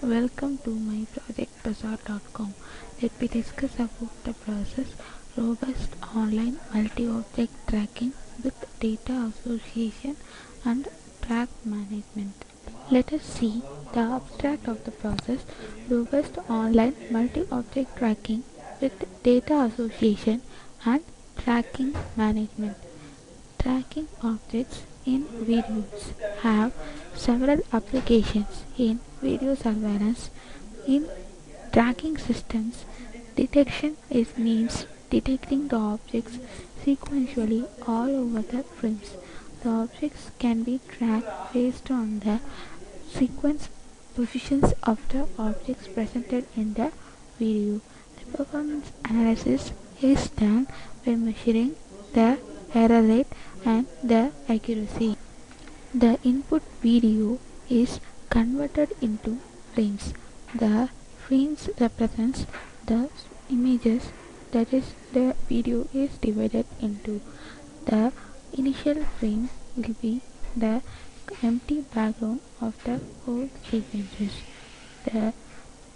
Welcome to my project bazaar.com. Let me discuss about the process robust online multi-object tracking with data association and track management. Let us see the abstract of the process robust online multi-object tracking with data association and tracking management. Tracking objects in videos have several applications in video surveillance. In tracking systems, detection means detecting the objects sequentially all over the frames. The objects can be tracked based on the sequence positions of the objects presented in the video. The performance analysis is done by measuring the error rate and the accuracy. The input video is converted into frames. The frames represents the images, that is the video is divided into. The initial frame will be the empty background of the whole sequences. The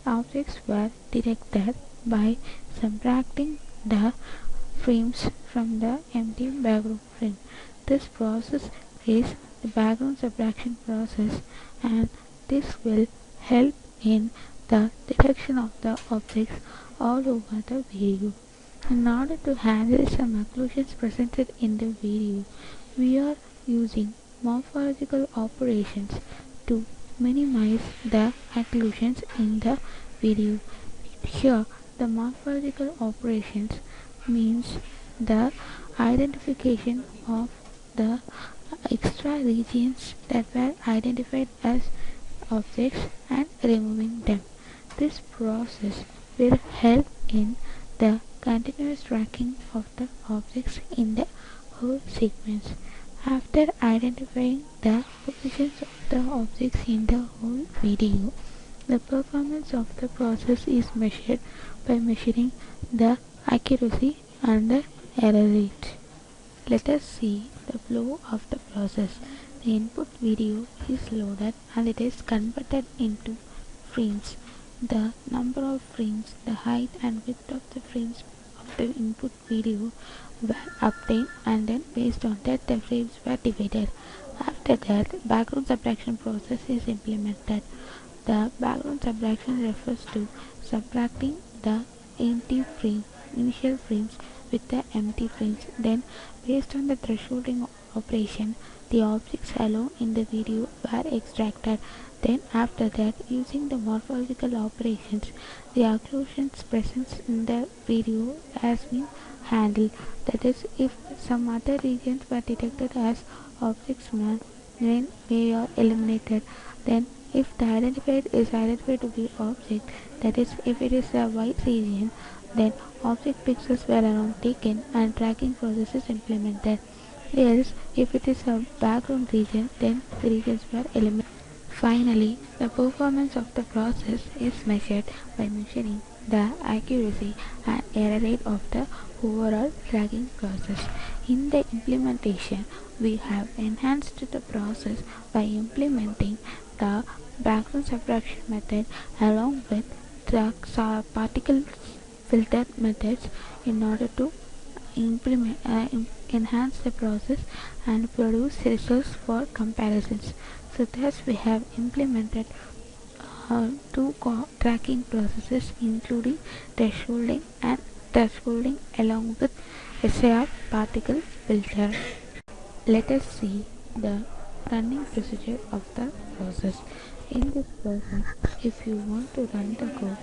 objects were detected by subtracting the frames from the empty background frame. This process is the background subtraction process, and this will help in the detection of the objects all over the video. In order to handle some occlusions presented in the video, we are using morphological operations to minimize the occlusions in the video. Here, the morphological operations means the identification of the extra regions that were identified as objects and removing them. This process will help in the continuous tracking of the objects in the whole sequence. After identifying the positions of the objects in the whole video, the performance of the process is measured by measuring the accuracy and the error rate. Let us see the flow of the process. The input video is loaded and it is converted into frames. The number of frames, the height and width of the frames of the input video were obtained, and then based on that the frames were divided. After that, background subtraction process is implemented. The background subtraction refers to subtracting the initial frames with the empty frames. Then, based on the thresholding operation, the objects alone in the video were extracted. Then, after that, using the morphological operations, the occlusions present in the video has been handled. That is, if some other regions were detected as objects, then they are eliminated. Then, if the identified is identified to be object, that is, if it is a white region, then object pixels were around taken and tracking process is implemented. Else, if it is a background region, then the regions were eliminated. Finally, the performance of the process is measured by measuring the accuracy and error rate of the overall tracking process. In the implementation, we have enhanced the process by implementing the background subtraction method along with the particle filter methods in order to enhance the process and produce results for comparisons. So thus we have implemented two tracking processes, including thresholding along with SAR particle filter. Let us see the running procedure of the process. In this process, if you want to run the code,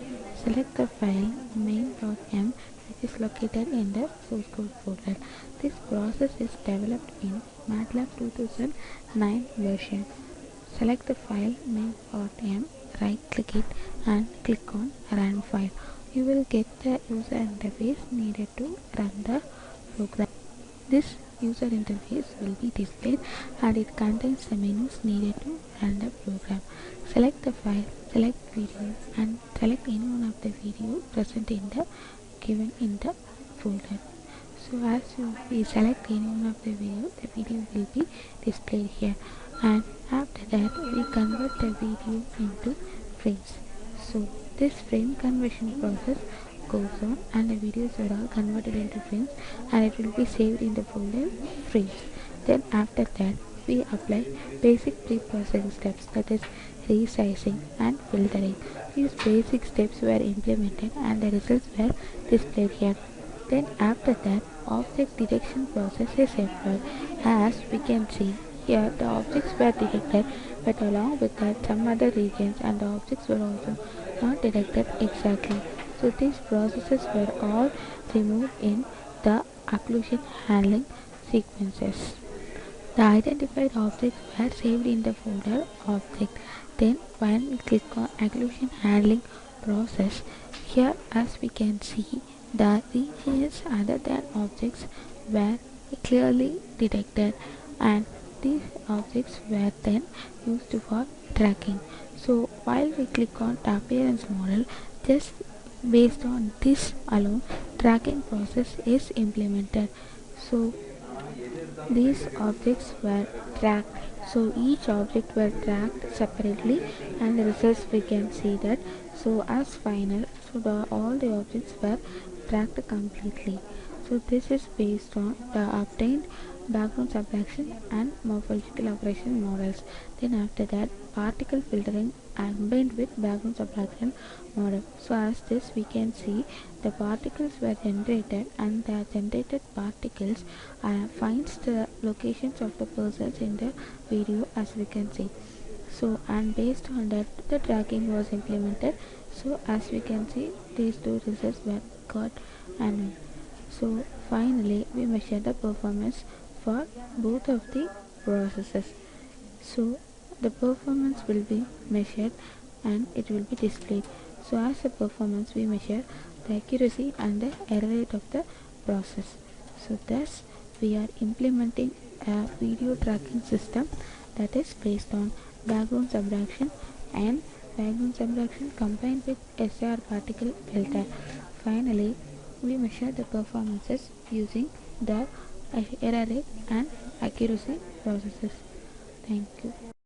select the file main.m, which is located in the source code folder. This process is developed in MATLAB 2009 version. Select the file main.m, right click it and click on run file. You will get the user interface needed to run the program. This user interface will be displayed and it contains the menus needed to run the program. Select the file, select video and select any one of the video present in the given in the folder. So as we select any one of the video will be displayed here, and after that we convert the video into frames. So this frame conversion process goes on and the videos are all converted into frames and it will be saved in the folder frames. Then after that we apply basic pre-processing steps, that is resizing and filtering. These basic steps were implemented and the results were displayed here. Then after that object detection process is employed. As we can see here, the objects were detected, but along with that some other regions and the objects were also not detected exactly. So these processes were all removed in the occlusion handling sequences. The identified objects were saved in the folder object. Then when we click on occlusion handling process, here as we can see the regions other than objects were clearly detected and these objects were then used for tracking. So while we click on the appearance model, just based on this alone tracking process is implemented. So these objects were tracked. So each object were tracked separately and the results we can see that. So as final, so all the objects were tracked completely. So this is based on the obtained background subtraction and morphological operation models. Then after that particle filtering combined with background subtraction model. So as this we can see the particles were generated and the generated particles finds the locations of the persons in the video as we can see. So and based on that the tracking was implemented. So as we can see these two results were got and so finally we measure the performance for both of the processes. So the performance will be measured and it will be displayed. So as a performance we measure the accuracy and the error rate of the process. So thus we are implementing a video tracking system that is based on background subtraction and background subtraction combined with SR particle filter. Finally, we measure the performances using the error rate and accuracy processes. Thank you.